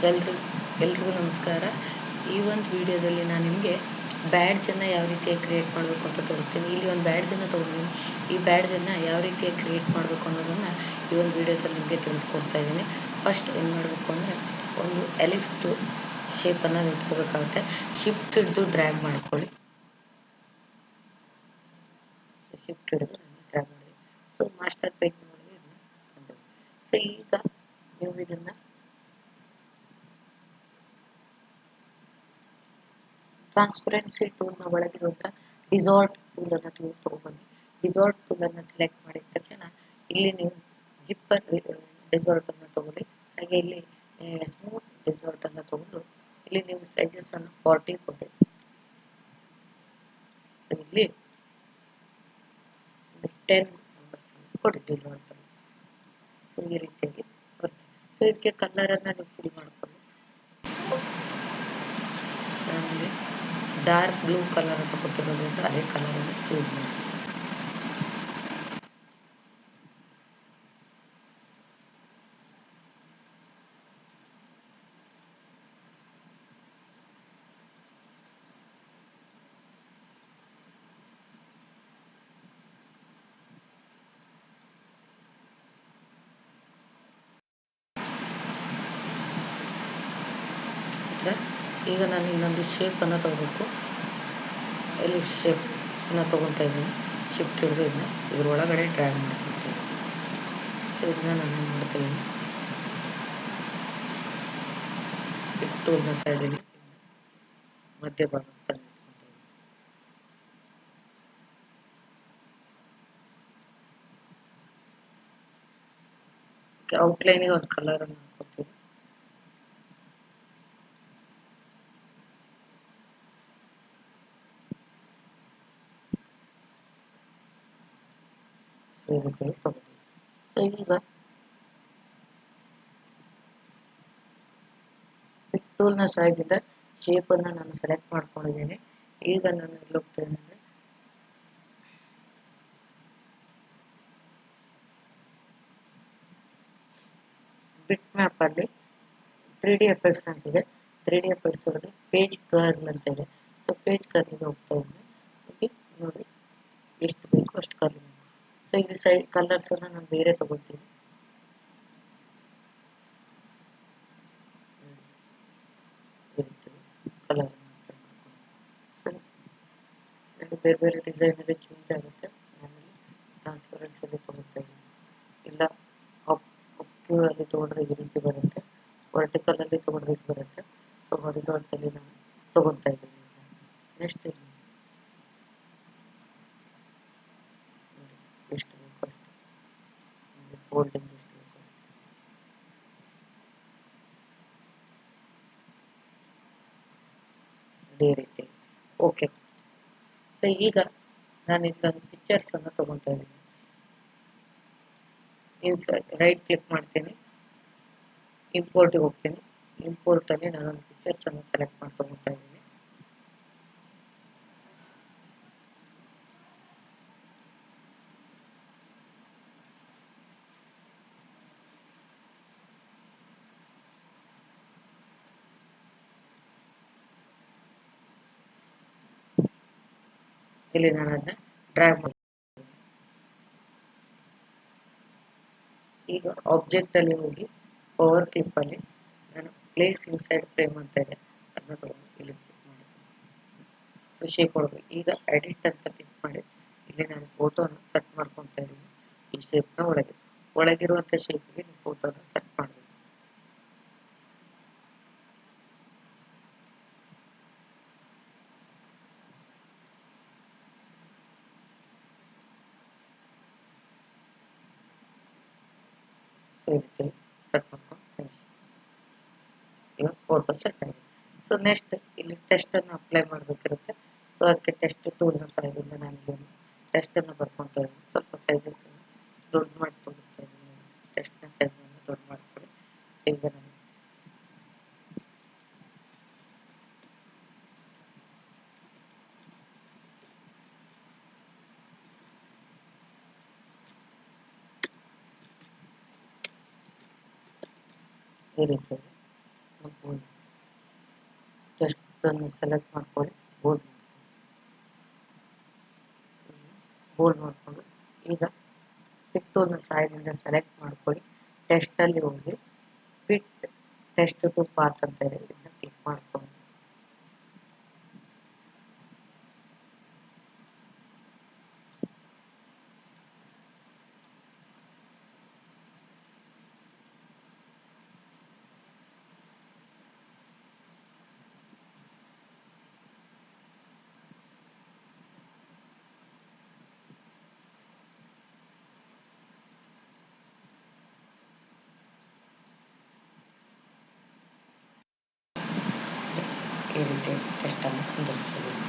ಎಲ್ರಿಗೂ ಎಲ್ರಿಗೂ ನಮಸ್ಕಾರ. ಈ ಒಂದು ವಿಡಿಯೋದಲ್ಲಿ ನಾನು ನಿಮಗೆ ಬ್ಯಾಡ್ಜನ್ನು ಯಾವ ರೀತಿಯಾಗಿ ಕ್ರಿಯೇಟ್ ಮಾಡಬೇಕು ಅಂತ ತೋರಿಸ್ತೀನಿ. ಇಲ್ಲಿ ಒಂದು ಬ್ಯಾಡ್ಜನ್ನು ತೊಗೊಂಡಿದ್ದೀನಿ. ಈ ಬ್ಯಾಡ್ಜನ್ನು ಯಾವ ರೀತಿಯಾಗಿ ಕ್ರಿಯೇಟ್ ಮಾಡಬೇಕು ಅನ್ನೋದನ್ನು ಈ ಒಂದು ವಿಡಿಯೋದಲ್ಲಿ ನಿಮಗೆ ತಿಳಿಸ್ಕೊಡ್ತಾ ಇದ್ದೀನಿ. ಫಸ್ಟ್ ಏನು ಮಾಡಬೇಕು ಅಂದರೆ ಒಂದು ಎಲಿಫ್ಟ್ ಶೇಪನ್ನು ನಿಂತ್ಕೋಬೇಕಾಗುತ್ತೆ. ಶಿಫ್ಟ್ ಹಿಡಿದು ಡ್ರ್ಯಾಗ್ ಮಾಡ್ಕೊಳ್ಳಿ. ಶಿಫ್ಟ್ ಹಿಡಿದು ಡ್ರ್ಯಾಗ್ ಮಾಡಿ. ಸೊ ಮಾಸ್ಟರ್ ಪೇಜ್ ನೋಡಿ ಇದನ್ನು. ಸೊ ಈಗ ನೀವು ಇದನ್ನು ಟ್ರಾನ್ಸ್ಪರೆನ್ಸಿ ಟೂಲ್ನ ಒಳಗಿರುವಂಥ ಡಿಸಾಲ್ಟ್ ಟೂಲನ್ನು ತೊಗೊಂಡ್ಬನ್ನಿ. ಡಿಸಾಲ್ಟ್ ಟೂಲನ್ನು ಸೆಲೆಕ್ಟ್ ಮಾಡಿದ ತಕ್ಷಣ ಇಲ್ಲಿ ನೀವು ಜಿಪ್ಪರ್ ಡಿಸಾಲ್ಟನ್ನು ತೊಗೊಳ್ಳಿ. ಹಾಗೆ ಇಲ್ಲಿ ಸ್ಮೂತ್ ಡಿಸಾಲ್ಟನ್ನು ತೊಗೊಂಡು ಇಲ್ಲಿ ನೀವು ಸೈಜಸ್ಸನ್ನು 40 ಕೊಡಿ. ಸೊ ಇಲ್ಲಿ 10 ಕೊಡಿ ಡಿಸಾಲ್ಟನ್ನು. ಸೊ ಈ ರೀತಿಯಾಗಿ ಬರುತ್ತೆ. ಸೊ ಇದಕ್ಕೆ ಕಲರನ್ನು ನೀವು ಫಿಲ್ ಮಾಡ್ಕೊಳ್ಳಿ. ನಾನಿಲ್ಲಿ ಡಾರ್ಕ್ ಬ್ಲೂ ಕಲರ್ ಅಂತ ಕೊಟ್ಟಿರೋದ್ರಿಂದ ಅದೇ ಕಲರನ್ನು ಚೂಸ್ ಮಾಡಿ. ಈಗ ನಾನು ಇನ್ನೊಂದು ಶೇಪನ್ನು ತಗೋಬೇಕು. ಎಲಿಫ್ಟ್ ಶೇಪನ್ನು ತೊಗೊತಾ ಇದ್ದೀನಿ. ಶಿಫ್ಟ್ ಹಿಡಿದು ಇದನ್ನ ಇದರೊಳಗಡೆ ಡ್ರ್ಯಾಗ್ ಮಾಡ್ಕೊತೀನಿ. ಸೊ ಇದನ್ನ ನಾನು ಮಾಡ್ತಾಯಿದ್ದೀನಿ. ಪಿಕ್ ಟೂಲ್ನ ಸೈಡಲ್ಲಿ ಮಧ್ಯಭಾಗ ತಂದು ಔಟ್ಲೈನಿಗೆ ಒಂದು ಕಲರನ್ನು ಹಾಕ್ಕೊತೀವಿ. ಸೊ ಈ ರೀತಿಯಾಗಿ ತಗೋತೀವಿ. ಸೊ ಈಗ ಪಿಕ್ ಟೂಲ್ನ ಸಹಾಯದಿಂದ ಶೇಪನ್ನು ನಾನು ಸೆಲೆಕ್ಟ್ ಮಾಡ್ಕೊಂಡಿದ್ದೀನಿ. ಈಗ ನಾನು ಎಲ್ಲಿ ಹೋಗ್ತೇನೆ ಅಂದರೆ ಬಿಟ್ ಮ್ಯಾಪಲ್ಲಿ 3D ಎಫೆಕ್ಟ್ಸ್ ಅಂತಿದೆ. 3D ಎಫೆಕ್ಟ್ಸ್ ಒಳಗೆ ಪೇಜ್ ಕರ್ಲ್ ಅಂತ ಇದೆ. ಸೊ ಪೇಜ್ ಕರ್ಲಿಗೆ ಹೋಗ್ತಾ ಇದ್ದೀನಿ. ಓಕೆ, ನೋಡಿ ಎಷ್ಟು ಬೇಕು ಅಷ್ಟು ಕರ್ಲ್. ಸೊ ಇಲ್ಲಿ ಕಲರ್ಸನ್ನು ನಾನು ಬೇರೆ ತಗೋತೀನಿ. ಕಲರ್ ಬೇರೆ ಬೇರೆ ಡಿಸೈನಲ್ಲಿ ಚೇಂಜ್ ಆಗುತ್ತೆ. ನಾನಲ್ಲಿ ಟ್ರಾನ್ಸ್ಪರೆನ್ಸಿಯಲ್ಲಿ ತೊಗೊತಾ ಇದ್ದೀನಿ. ಇಲ್ಲ ಅಲ್ಲಿ ತೊಗೊಂಡ್ರೆ ಈ ರೀತಿ ಬರುತ್ತೆ. ವರ್ಟಿಕಲಲ್ಲಿ ತೊಗೊಂಡ್ರೆ ಇದು ಬರುತ್ತೆ. ಸೊ ಹಾರಿಜಾಂಟಲಿ ನಾನು ತೊಗೊತಾ ಇದ್ದೀನಿ. ನೆಕ್ಸ್ಟ್ ಎಷ್ಟು ಬೇಕು ಅಷ್ಟು ಫೋಲ್ಡಿಂಗ್ ಎಷ್ಟು ಬೇಕು ಅಷ್ಟು. ಅದೇ ರೀತಿ ಓಕೆ. ಸೊ ಈಗ ನಾನು ಇಲ್ಲೊಂದು ಪಿಕ್ಚರ್ಸನ್ನು ತೊಗೊತಾ ಇದ್ದೀನಿ. ರೈಟ್ ಕ್ಲಿಕ್ ಮಾಡ್ತೀನಿ, ಇಂಪೋರ್ಟಿಗೆ ಹೋಗ್ತೀನಿ. ಇಂಪೋರ್ಟಲ್ಲಿ ನಾನೊಂದು ಪಿಕ್ಚರ್ಸನ್ನು ಸೆಲೆಕ್ಟ್ ಮಾಡಿ ತೊಗೊತಾ ಇದ್ದೀನಿ. ಇಲ್ಲಿ ನಾನು ಅದನ್ನ ಡ್ರ್ಯಾಗ್ ಮಾಡಿ ಈಗ ಆಬ್ಜೆಕ್ಟಲ್ಲಿ ಹೋಗಿ ಪವರ್ ಕ್ಲಿಪ್ಪಲ್ಲಿ ನಾನು ಪ್ಲೇಸ್ ಇನ್ಸೈಡ್ ಫ್ರೇಮ್ ಅಂತ ಇದೆ, ಅದನ್ನ ತೊಗೊಂಡು ಇಲ್ಲಿ ಕ್ಲಿಕ್ ಮಾಡ್ತೀನಿ. ಸೊ ಶೇಪ್ ಒಳಗೆ ಈಗ ಎಡಿಟ್ ಅಂತ ಕ್ಲಿಕ್ ಮಾಡಿ ಇಲ್ಲಿ ನಾನು ಫೋಟೋನ ಸೆಟ್ ಮಾಡ್ಕೊತಾ ಇದ್ದೀನಿ. ಈ ಶೇಪ್ನ ಒಳಗಿರುವಂಥ ಶೇಪ್ಗೆ ನೀವು ಫೋಟೋನ ಸೆಟ್ ಮಾಡಬೇಕು. ಸೊ ಇದಕ್ಕೆ ಸೆಟ್ ಮಾಡ್ಕೊಂಡು ಫಿನಿಶ್. ಈಗ ಫೋಟೋ ಸೆಟ್ ಆಗಿದೆ. ಸೊ ನೆಕ್ಸ್ಟ್ ಇಲ್ಲಿ ಟೆಸ್ಟನ್ನು ಅಪ್ಲೈ ಮಾಡಬೇಕಿರುತ್ತೆ. ಸೊ ಅದಕ್ಕೆ ಟೆಸ್ಟ್ ಟೂಲ್ನ ಸಹಾಯದಿಂದ ನಾನು ಇಲ್ಲಿ ಟೆಸ್ಟನ್ನು ಬರ್ಕೊತಾ ಇದ್ದೀನಿ. ಸ್ವಲ್ಪ ಸೈಜಸ್ಸನ್ನು ದೊಡ್ಡ ಮಾಡಿ ತೋರಿಸ್ತಾ ಇದ್ದೀನಿ. ಟೆಸ್ಟ್ನ ಸೈಜನ್ನು ದೊಡ್ಡ ಮಾಡ್ಕೊಳ್ಳಿ. ಸೊ ಈಗ ನಾನು ಈ ರೀತಿಯಾಗಿ ಬೋಲ್ಡ್ ಜಸ್ಟ್ ಅನ್ನು ಸೆಲೆಕ್ಟ್ ಮಾಡ್ಕೊಳ್ಳಿ, ಬೋಲ್ಡ್ ಮಾಡಿಕೊಂಡು ಈಗ ಪಿಕ್ ಟೂಲ್ನ ಸಹಾಯದಿಂದ ಸೆಲೆಕ್ಟ್ ಮಾಡ್ಕೊಳ್ಳಿ. ಟೆಸ್ಟಲ್ಲಿ ಹೋಗಿ ಫಿಟ್ ಟೆಸ್ಟ್ ಟು ಪಾತ್ ಅಂತ ಇದೆ, ಇದನ್ನ ಕ್ಲಿಕ್ ಮಾಡ್ಕೊಂಡು ಈ ರೀತಿ ಟೆಸ್ಟನ್ನು ಕುಂದಿರಿಸಬಹುದು.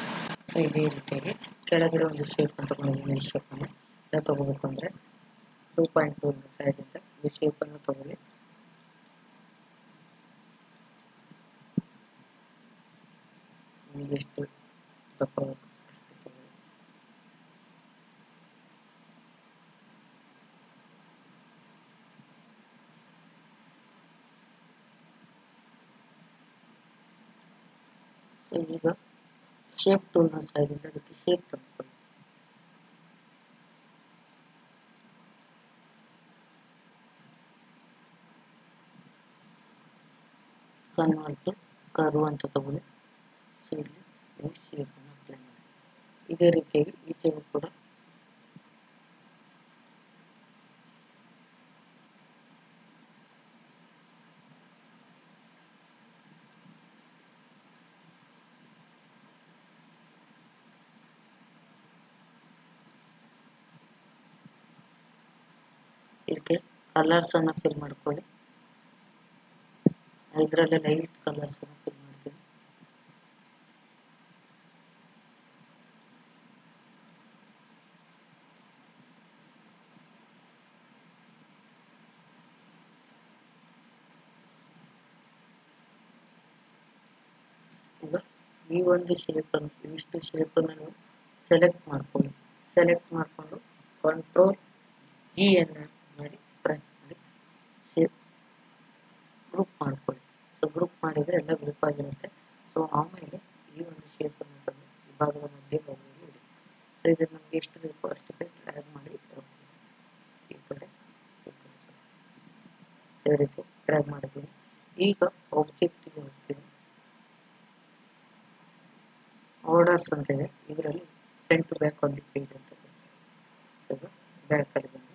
ಸೊ ಇದೇ ರೀತಿಯಾಗಿ ಕೆಳಗಡೆ ಒಂದು ಶೇಪ್ ಅಂತ ತಗೊಂಡಿದ್ದೀನಿ. ಈ ಶೇಪನ್ನು ಎಲ್ಲ ತಗೋಬೇಕು ಅಂದರೆ 2.2 ಸೈಡಿಂದ ಈ ಶೇಪನ್ನು ತಗೊಳ್ಳಿ. ನಿಮಗೆ ಎಷ್ಟು ದಪ್ಪ ಬೇಕು ಅಷ್ಟು ತಗೊಳ್ಳಿ. ಸೊ ಈಗ ಶೇಪ್ ಟೂಲ್ನ ಸಹಾಯದಿಂದ ಅದಕ್ಕೆ ಶೇಪ್ ತಗೊಳ್ಳಿ. ಕನ್ವರ್ಟ್ ಕರ್ವ್ ಅಂತ ತಗೊಳ್ಳಿ. ಸೊ ಇಲ್ಲಿ ಶೇಪ್ ಅನ್ನು ಅಪ್ಲೈ ಮಾಡಿ. ಇದೇ ರೀತಿಯಾಗಿ ಈಚೆಗೂ ಕೂಡ ಇದಕ್ಕೆ ಕಲರ್ಸ್ ಅನ್ನ ಫಿಲ್ ಮಾಡ್ಕೊಳ್ಳಿ. ಇದರಲ್ಲಿ ಲೈಟ್ ಕಲರ್ಸ್ ಅನ್ನ ಫಿಲ್ ಮಾಡ್ತೀನಿ. ಈಗ ಈ ಒಂದು ಶೇಪ್ ಅನ್ನು ಇಷ್ಟು ಶೇಪ್ ಅನ್ನು ನೀವು ಸೆಲೆಕ್ಟ್ ಮಾಡ್ಕೊಳ್ಳಿ. ಸೆಲೆಕ್ಟ್ ಮಾಡಿಕೊಂಡು ಕಂಟ್ರೋಲ್ ಜಿ ಅನ್ನು ಮಾಡಿ ಪ್ರೆಸ್ ಮಾಡಿ ಶೇಪ್ ಗ್ರೂಪ್ ಮಾಡ್ಕೊಳ್ಳಿ. ಸೊ ಗ್ರೂಪ್ ಮಾಡಿದರೆ ಎಲ್ಲ ಗ್ರೂಪ್ ಆಗಿರುತ್ತೆ. ಸೊ ಆಮೇಲೆ ಈ ಒಂದು ಶೇಪ್ ಅನ್ನು ತಂದು ಈ ಭಾಗದ ಮಧ್ಯೆ ಭಾಗದಲ್ಲಿ ಇಡಿ. ಸೊ ಇದನ್ನು ನಮಗೆ ಎಷ್ಟು ಬೇಕೋ ಅಷ್ಟಕ್ಕೆ ಡ್ರ್ಯಾಗ್ ಮಾಡಿ ಈ ಕಡೆ ಈ ರೀತಿ ಡ್ರ್ಯಾಗ್ ಮಾಡಿದ್ದೀನಿ. ಈಗ ಆಬ್ಜೆಕ್ಟಿಗೆ ಹೋಗ್ತೀನಿ. ಆರ್ಡರ್ಸ್ ಅಂತ ಇದೆ, ಇದರಲ್ಲಿ ಸೆಂಟ್ ಟು ಬ್ಯಾಕ್ ಒಂದು ಪೇಜ್ ಅಂತ ಸೊ ಬ್ಯಾಕ್ ಅಲ್ಲಿ ಬಂದು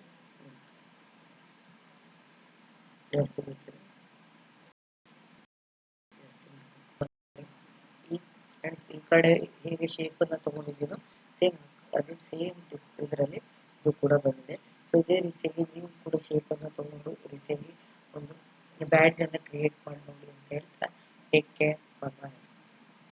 ಜಾಸ್ತಿ ಬೇಕಿದೆ. ಈ ಕಡೆ ಹೇಗೆ ಶೇಪ್ ಅನ್ನ ತಗೊಂಡಿದ್ದೀನೋ ಸೇಮ್ ಅದೇ ಸೇಮ್ ಇದರಲ್ಲಿ ಇದು ಕೂಡ ಬಂದಿದೆ. ಸೊ ಇದೇ ರೀತಿಯಾಗಿ ನೀವು ಕೂಡ ಶೇಪ್ ಅನ್ನ ತಗೊಂಡು ಈ ರೀತಿಯಾಗಿ ಒಂದು ಬ್ಯಾಡ್ಜ್ ಅನ್ನ ಕ್ರಿಯೇಟ್ ಮಾಡಿ ನೋಡಿ ಅಂತ ಹೇಳ್ತಾ ಟೇಕ್ ಕೇರ್.